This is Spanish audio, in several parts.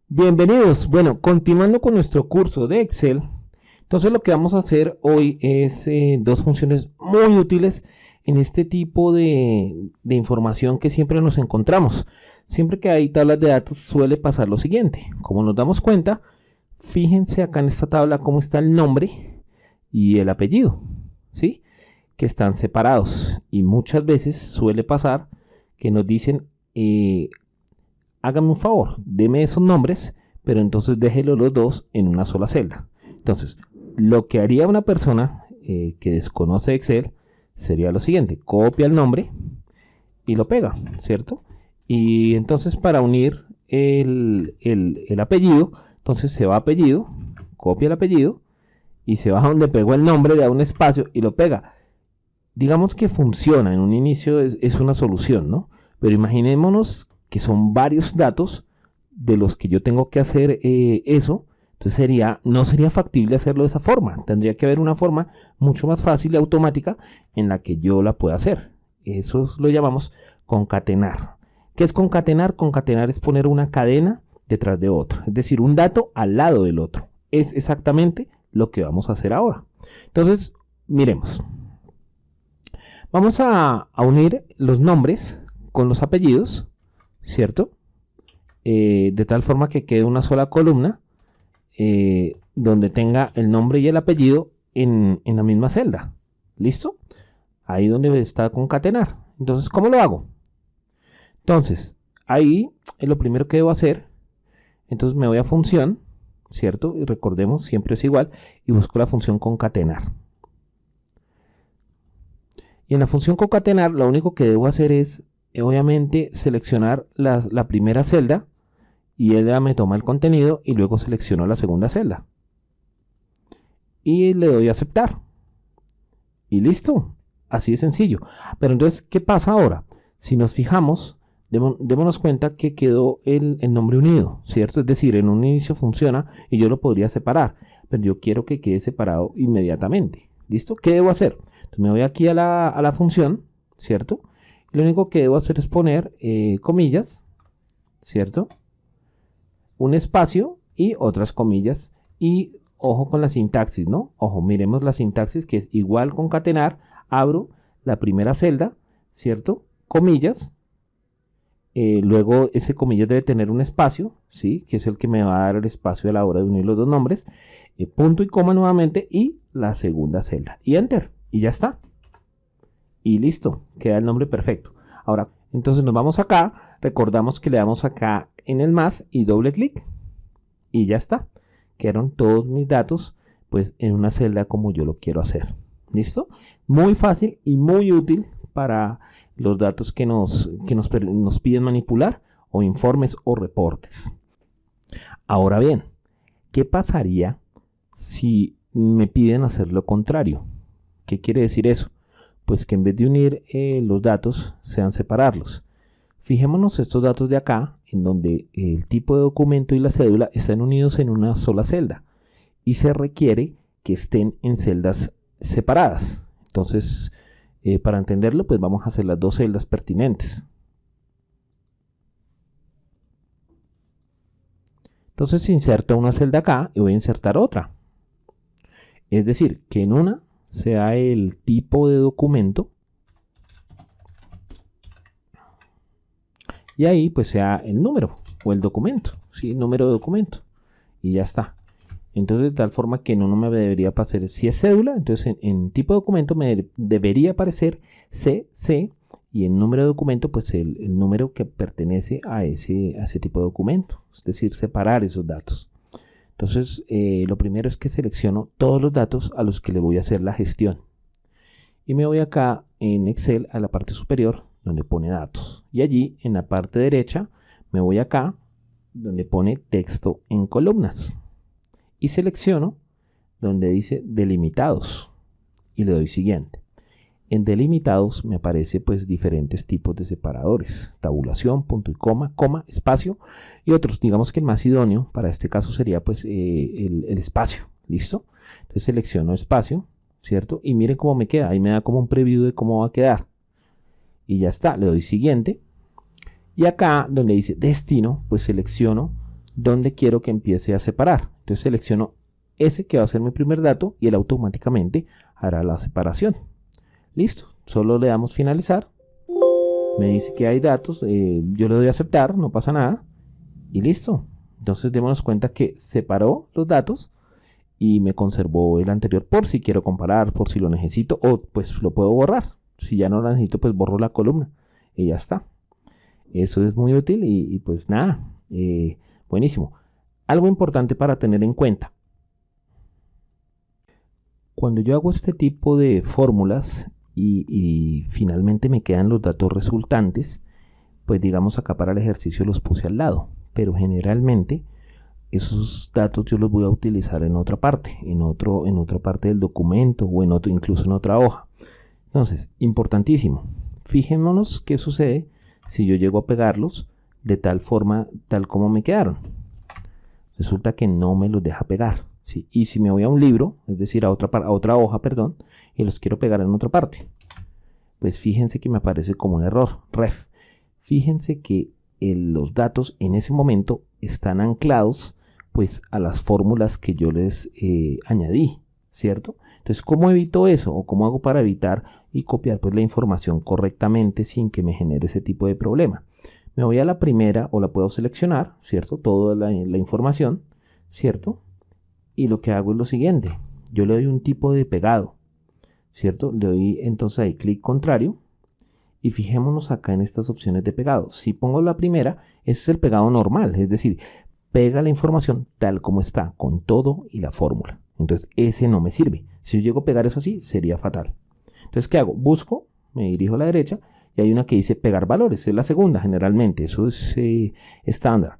Bienvenidos. Bueno, continuando con nuestro curso de Excel, entonces lo que vamos a hacer hoy es dos funciones muy útiles en este tipo de información que siempre nos encontramos. Siempre que hay tablas de datos suele pasar lo siguiente. Como nos damos cuenta, fíjense acá en esta tabla cómo está el nombre y el apellido, ¿sí? Que están separados. Y muchas veces suele pasar que nos dicen, hágame un favor, deme esos nombres, pero entonces déjelo los dos en una sola celda. Entonces, lo que haría una persona que desconoce Excel sería lo siguiente: copia el nombre y lo pega, ¿cierto? Y entonces para unir el apellido, entonces se va a apellido, copia el apellido y se va a donde pegó el nombre, le da un espacio y lo pega. Digamos que funciona, en un inicio es una solución, ¿no? Pero imaginémonos que son varios datos de los que yo tengo que hacer eso. Entonces no sería factible hacerlo de esa forma. Tendría que haber una forma mucho más fácil y automática en la que yo la pueda hacer. Eso lo llamamos concatenar. ¿Qué es concatenar? Concatenar es poner una cadena detrás de otro, es decir, un dato al lado del otro. Es exactamente lo que vamos a hacer ahora. Entonces, miremos. Vamos a unir los nombres con los apellidos, ¿cierto? De tal forma que quede una sola columna donde tenga el nombre y el apellido en la misma celda. ¿Listo? Ahí donde está concatenar. Entonces, ¿cómo lo hago? Entonces, ahí es lo primero que debo hacer. Entonces me voy a función, ¿cierto? Y recordemos, siempre es igual. Y busco la función concatenar. Y en la función concatenar, lo único que debo hacer es, obviamente, seleccionar la primera celda. Y ella me toma el contenido y luego selecciono la segunda celda. Y le doy a aceptar. Y listo. Así de sencillo. Pero entonces, ¿qué pasa ahora? Si nos fijamos, démonos cuenta que quedó el nombre unido, ¿cierto? Es decir, en un inicio funciona y yo lo podría separar. Pero yo quiero que quede separado inmediatamente. ¿Listo? ¿Qué debo hacer? Entonces me voy aquí a la función, ¿cierto? Y lo único que debo hacer es poner comillas, ¿cierto? Un espacio y otras comillas. Y ojo con la sintaxis, ¿no? Ojo, miremos la sintaxis, que es igual concatenar. Abro la primera celda, ¿cierto? Comillas. Luego ese comillas debe tener un espacio, ¿sí? Que es el que me va a dar el espacio a la hora de unir los dos nombres. Punto y coma nuevamente y la segunda celda. Y enter. Y ya está. Y listo. Queda el nombre perfecto. Ahora, entonces nos vamos acá. Recordamos que le damos acá en el más y doble clic. Y ya está. Quedaron todos mis datos pues en una celda como yo lo quiero hacer. ¿Listo? Muy fácil y muy útil para los datos que nos piden manipular, o informes o reportes. Ahora bien, ¿qué pasaría si me piden hacer lo contrario? ¿Qué quiere decir eso? Pues que en vez de unir los datos, sean separarlos. Fijémonos estos datos de acá, en donde el tipo de documento y la cédula están unidos en una sola celda y se requiere que estén en celdas separadas. Entonces, para entenderlo, pues vamos a hacer las dos celdas pertinentes. Entonces inserto una celda acá y voy a insertar otra. Es decir, que en una sea el tipo de documento y ahí pues sea el número o el documento, ¿sí? Número de documento. Y ya está. Entonces de tal forma que no me debería aparecer, si es cédula, entonces en tipo de documento me debería aparecer CC, y en número de documento pues el número que pertenece a ese tipo de documento. Es decir, separar esos datos. Entonces lo primero es que selecciono todos los datos a los que le voy a hacer la gestión. Y me voy acá en Excel a la parte superior donde pone datos. Y allí en la parte derecha me voy acá donde pone texto en columnas. Y selecciono donde dice delimitados y le doy siguiente. En delimitados me aparece pues diferentes tipos de separadores: tabulación, punto y coma, espacio y otros. Digamos que el más idóneo para este caso sería pues el espacio. ¿Listo? Entonces selecciono espacio, ¿cierto? Y miren cómo me queda. Ahí me da como un preview de cómo va a quedar. Y ya está. Le doy siguiente. Y acá donde dice destino, pues selecciono donde quiero que empiece a separar. Entonces selecciono ese que va a ser mi primer dato y él automáticamente hará la separación. Listo, solo le damos finalizar. Me dice que hay datos, yo le doy a aceptar, no pasa nada y listo. Entonces démonos cuenta que separó los datos y me conservó el anterior por si quiero comparar, por si lo necesito, o pues lo puedo borrar. Si ya no lo necesito, pues borro la columna y ya está. Eso es muy útil y pues nada, buenísimo. Algo importante para tener en cuenta. Cuando yo hago este tipo de fórmulas y finalmente me quedan los datos resultantes, pues digamos acá para el ejercicio los puse al lado, pero generalmente esos datos yo los voy a utilizar en otra parte, en otra parte del documento o incluso en otra hoja. Entonces, importantísimo, fijémonos qué sucede si yo llego a pegarlos de tal forma, tal como me quedaron. Resulta que no me los deja pegar, ¿sí? Y si me voy a un libro, es decir, a otra hoja, perdón, y los quiero pegar en otra parte, pues fíjense que me aparece como un error, ref. Fíjense que los datos en ese momento están anclados pues a las fórmulas que yo les añadí, ¿cierto? Entonces, ¿cómo evito eso? ¿O cómo hago para evitar y copiar pues la información correctamente sin que me genere ese tipo de problema? Me voy a la primera o la puedo seleccionar, ¿cierto? Toda la información, ¿cierto? Y lo que hago es lo siguiente. Yo le doy un tipo de pegado, ¿cierto? Le doy entonces ahí clic contrario. Y fijémonos acá en estas opciones de pegado. Si pongo la primera, ese es el pegado normal, es decir, pega la información tal como está, con todo y la fórmula. Entonces ese no me sirve. Si yo llego a pegar eso así, sería fatal. Entonces, ¿qué hago? Busco, me dirijo a la derecha y hay una que dice pegar valores. Es la segunda generalmente, eso es estándar.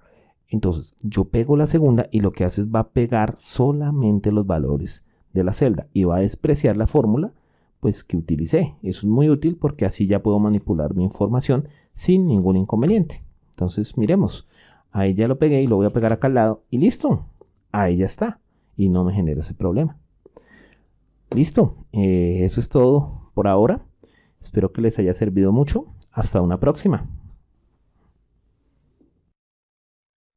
Entonces yo pego la segunda y lo que hace es va a pegar solamente los valores de la celda y va a despreciar la fórmula pues que utilicé. Eso es muy útil porque así ya puedo manipular mi información sin ningún inconveniente. Entonces miremos, ahí ya lo pegué y lo voy a pegar acá al lado y listo, ahí ya está y no me genera ese problema. Listo, eso es todo por ahora. Espero que les haya servido mucho. Hasta una próxima.